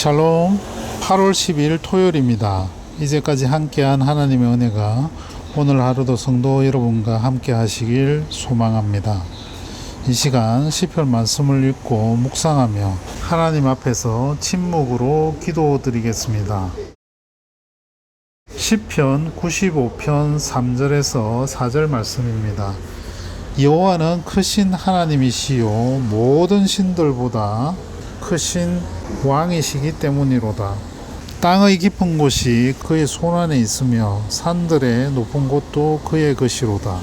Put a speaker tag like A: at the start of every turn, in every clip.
A: 샬롬. 8월 10일 토요일입니다. 이제까지 함께한 하나님의 은혜가 오늘 하루도 성도 여러분과 함께 하시길 소망합니다. 이 시간 시편 말씀을 읽고 묵상하며 하나님 앞에서 침묵으로 기도드리겠습니다. 시편 95편 3절에서 4절 말씀입니다. 여호와는 크신 하나님이시요 모든 신들보다 크신 왕이시기 때문이로다. 땅의 깊은 곳이 그의 손안에 있으며 산들의 높은 곳도 그의 것이로다.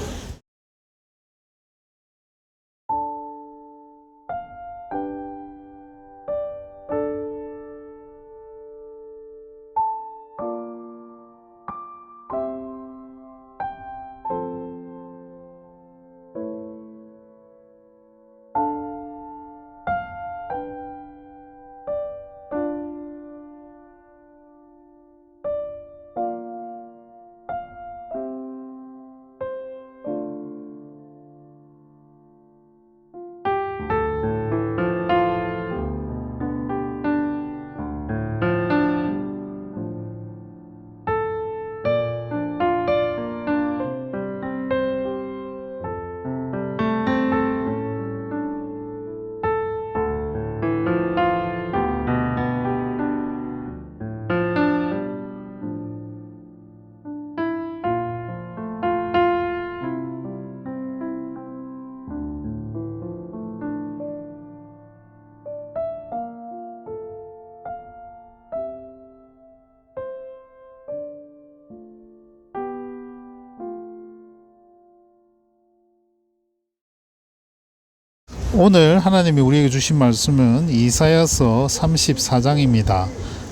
A: 오늘 하나님이 우리에게 주신 말씀은 이사야서 34장입니다.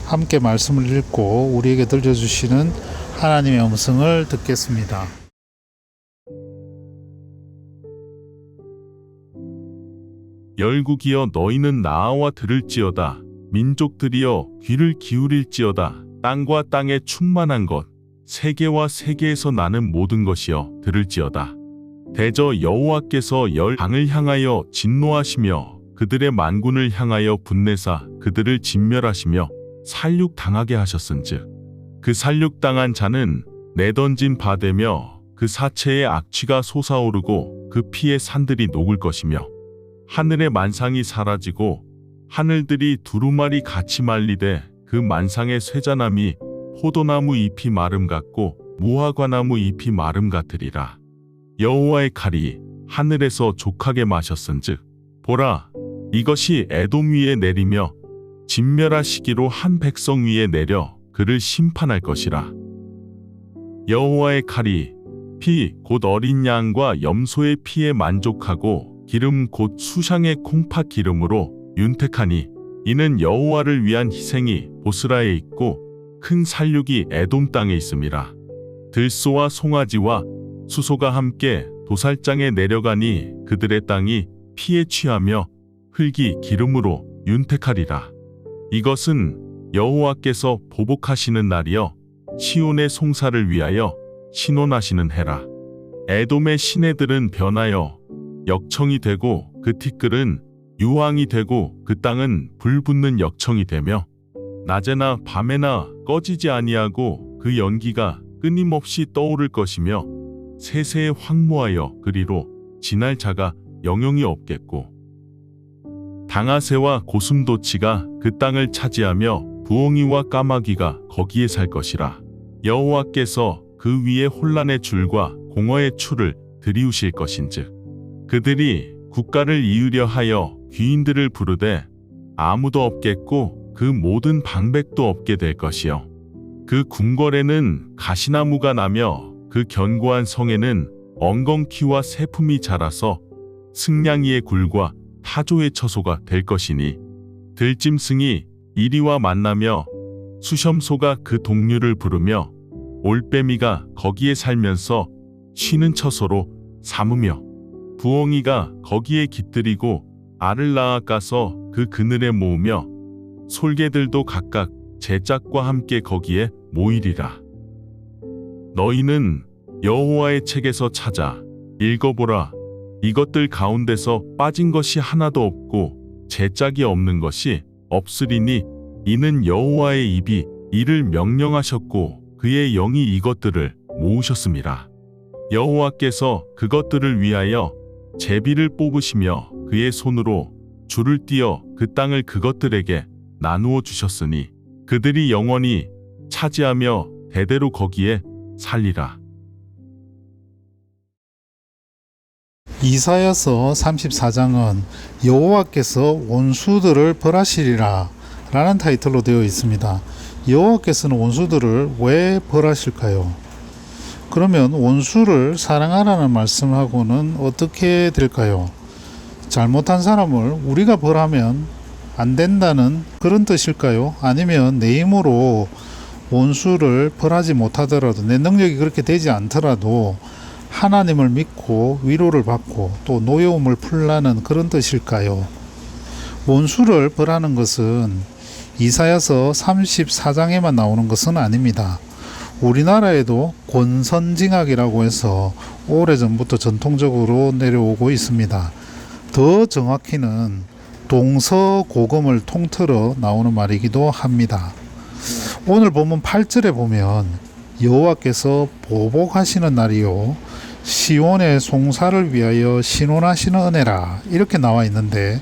A: 함께 말씀을 읽고 우리에게 들려주시는 하나님의 음성을 듣겠습니다.
B: 열국이여 너희는 나와 들을지어다. 민족들이여 귀를 기울일지어다. 땅과 땅에 충만한 것, 세계와 세계에서 나는 모든 것이여 들을지어다. 대저 여호와께서 열 강을 향하여 진노하시며 그들의 만군을 향하여 분내사 그들을 진멸하시며 살육당하게 하셨은즉 그 살육당한 자는 내던진 바 되며 그 사체의 악취가 솟아오르고 그 피의 산들이 녹을 것이며 하늘의 만상이 사라지고 하늘들이 두루마리 같이 말리되 그 만상의 쇠자남이 포도나무 잎이 마름 같고 무화과나무 잎이 마름 같으리라. 여호와의 칼이 하늘에서 족하게 마셨은즉 보라, 이것이 에돔 위에 내리며 진멸하시기로 한 백성 위에 내려 그를 심판할 것이라. 여호와의 칼이 피 곧 어린 양과 염소의 피에 만족하고 기름 곧 수샹의 콩팥 기름으로 윤택하니 이는 여호와를 위한 희생이 보스라에 있고 큰 살육이 에돔 땅에 있음이라. 들소와 송아지와 수소가 함께 도살장에 내려가니 그들의 땅이 피에 취하며 흙이 기름으로 윤택하리라. 이것은 여호와께서 보복하시는 날이여 시온의 송사를 위하여 신원하시는 해라. 에돔의 시내들은 변하여 역청이 되고 그 티끌은 유황이 되고 그 땅은 불붙는 역청이 되며 낮에나 밤에나 꺼지지 아니하고 그 연기가 끊임없이 떠오를 것이며 세세에 황무하여 그리로 지날 자가 영용이 없겠고 당아새와 고슴도치가 그 땅을 차지하며 부엉이와 까마귀가 거기에 살 것이라. 여호와께서 그 위에 혼란의 줄과 공허의 추를 들이우실 것인즉 그들이 국가를 이으려 하여 귀인들을 부르되 아무도 없겠고 그 모든 방백도 없게 될 것이요 그 궁궐에는 가시나무가 나며 그 견고한 성에는 엉겅퀴와 새품이 자라서 승냥이의 굴과 타조의 처소가 될 것이니 들짐승이 이리와 만나며 수염소가 그 동류를 부르며 올빼미가 거기에 살면서 쉬는 처소로 삼으며 부엉이가 거기에 깃들이고 알을 낳아 까서 그 그늘에 모으며 솔개들도 각각 제 짝과 함께 거기에 모이리라. 너희는 여호와의 책에서 찾아 읽어보라. 이것들 가운데서 빠진 것이 하나도 없고 제 짝이 없는 것이 없으리니 이는 여호와의 입이 이를 명령하셨고 그의 영이 이것들을 모으셨습니다. 여호와께서 그것들을 위하여 제비를 뽑으시며 그의 손으로 줄을 띄어 그 땅을 그것들에게 나누어 주셨으니 그들이 영원히 차지하며 대대로 거기에 살리라.
A: 이사야서 34장은 여호와께서 원수들을 벌하시리라 라는 타이틀로 되어 있습니다. 여호와께서는 원수들을 왜 벌하실까요? 그러면 원수를 사랑하라는 말씀하고는 어떻게 될까요? 잘못한 사람을 우리가 벌하면 안 된다는 그런 뜻일까요? 아니면 내 힘으로 원수를 벌하지 못하더라도, 내 능력이 그렇게 되지 않더라도 하나님을 믿고 위로를 받고 또 노여움을 풀라는 그런 뜻일까요? 원수를 벌하는 것은 이사야서 34장에만 나오는 것은 아닙니다. 우리나라에도 권선징악이라고 해서 오래전부터 전통적으로 내려오고 있습니다. 더 정확히는 동서고금을 통틀어 나오는 말이기도 합니다. 오늘 본문 8절에 보면 여호와께서 보복하시는 날이요 시온의 송사를 위하여 신원하시는 은혜라 이렇게 나와 있는데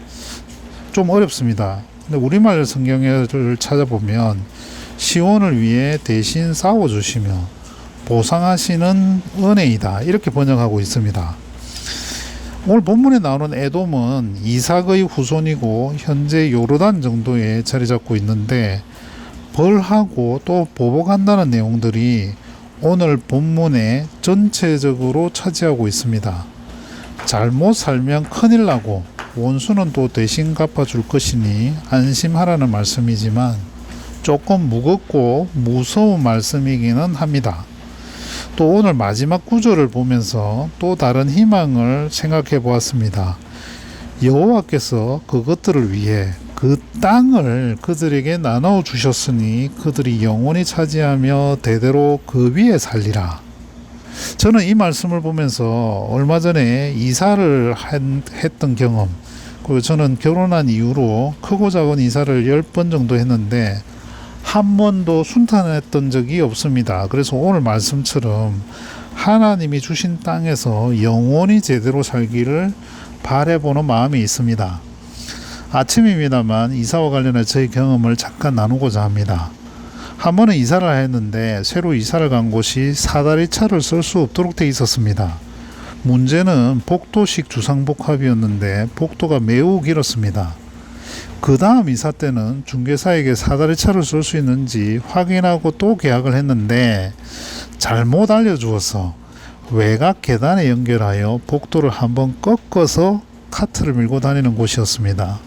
A: 좀 어렵습니다. 근데 우리말 성경을 찾아보면 시온을 위해 대신 싸워주시며 보상하시는 은혜이다 이렇게 번역하고 있습니다. 오늘 본문에 나오는 에돔은 이삭의 후손이고 현재 요르단 정도에 자리 잡고 있는데 벌하고 또 보복한다는 내용들이 오늘 본문에 전체적으로 차지하고 있습니다. 잘못 살면 큰일 나고 원수는 또 대신 갚아줄 것이니 안심하라는 말씀이지만 조금 무겁고 무서운 말씀이기는 합니다. 또 오늘 마지막 구절을 보면서 또 다른 희망을 생각해 보았습니다. 여호와께서 그것들을 위해 그 땅을 그들에게 나눠 주셨으니 그들이 영원히 차지하며 대대로 그 위에 살리라. 저는 이 말씀을 보면서 얼마 전에 이사를 했던 경험, 그리고 저는 결혼한 이후로 크고 작은 이사를 10번 정도 했는데 한 번도 순탄했던 적이 없습니다. 그래서 오늘 말씀처럼 하나님이 주신 땅에서 영원히 제대로 살기를 바라보는 마음이 있습니다. 아침입니다만 이사와 관련해 저희 경험을 잠깐 나누고자 합니다. 한 번은 이사를 했는데 새로 이사를 간 곳이 사다리 차를 쓸 수 없도록 돼 있었습니다. 문제는 복도식 주상복합이었는데 복도가 매우 길었습니다. 그 다음 이사 때는 중개사에게 사다리 차를 쓸 수 있는지 확인하고 또 계약을 했는데 잘못 알려주어서 외곽 계단에 연결하여 복도를 한번 꺾어서 카트를 밀고 다니는 곳이었습니다.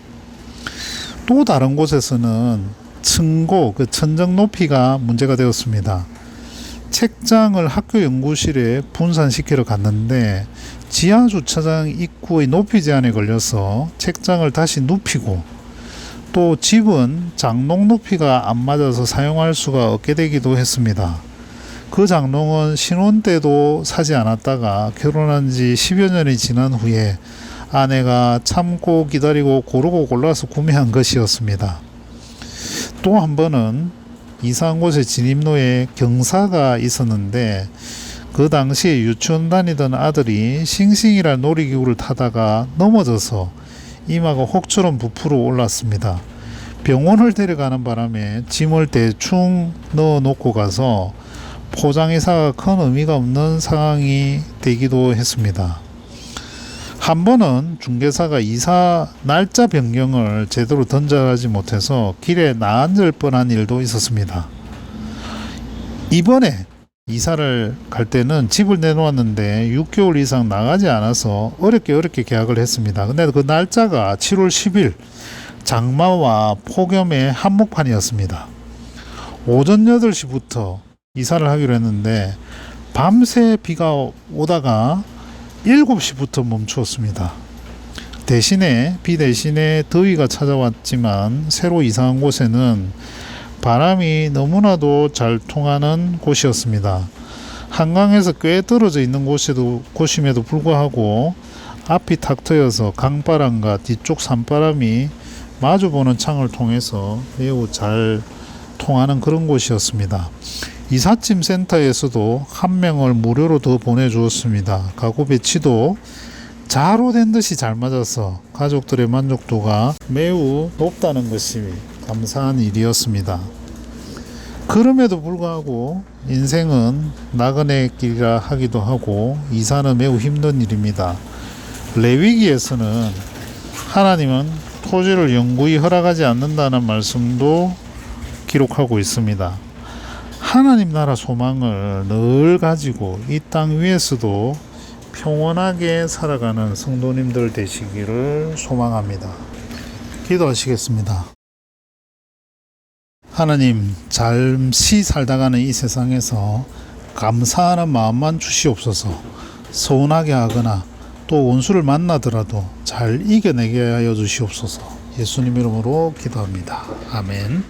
A: 또 다른 곳에서는 층고, 그 천정 높이가 문제가 되었습니다. 책장을 학교 연구실에 분산시키러 갔는데 지하 주차장 입구의 높이 제한에 걸려서 책장을 다시 눕히고 또 집은 장롱 높이가 안 맞아서 사용할 수가 없게 되기도 했습니다. 그 장롱은 신혼 때도 사지 않았다가 결혼한 지 10여 년이 지난 후에 아내가 참고 기다리고 고르고 골라서 구매한 것이었습니다. 또 한 번은 이사한 곳에 진입로에 경사가 있었는데 그 당시에 유치원 다니던 아들이 싱싱이란 놀이기구를 타다가 넘어져서 이마가 혹처럼 부풀어 올랐습니다. 병원을 데려가는 바람에 짐을 대충 넣어 놓고 가서 포장이사가 큰 의미가 없는 상황이 되기도 했습니다. 한 번은 중개사가 이사 날짜 변경을 제대로 전달하지 못해서 길에 나앉을 뻔한 일도 있었습니다. 이번에 이사를 갈 때는 집을 내놓았는데 6개월 이상 나가지 않아서 어렵게 계약을 했습니다. 근데 그 날짜가 7월 10일 장마와 폭염의 한복판이었습니다. 오전 8시부터 이사를 하기로 했는데 밤새 비가 오다가 7시부터 멈추었습니다. 비 대신에 더위가 찾아왔지만 새로 이사한 곳에는 바람이 너무나도 잘 통하는 곳이었습니다. 한강에서 꽤 떨어져 있는 곳임에도 불구하고 앞이 탁 트여서 강바람과 뒤쪽 산바람이 마주보는 창을 통해서 매우 잘 통하는 그런 곳이었습니다. 이삿짐 센터에서도 한 명을 무료로 더 보내주었습니다. 가구 배치도 자로 된 듯이 잘 맞아서 가족들의 만족도가 매우 높다는 것이 감사한 일이었습니다. 그럼에도 불구하고 인생은 나그네 길이라 하기도 하고 이사는 매우 힘든 일입니다. 레위기에서는 하나님은 토지를 영구히 허락하지 않는다는 말씀도 기록하고 있습니다. 하나님 나라 소망을 늘 가지고 이 땅 위에서도 평온하게 살아가는 성도님들 되시기를 소망합니다. 기도하시겠습니다. 하나님, 잠시 살다가는 이 세상에서 감사하는 마음만 주시옵소서. 서운하게 하거나 또 원수를 만나더라도 잘 이겨내게 하여 주시옵소서. 예수님 이름으로 기도합니다. 아멘.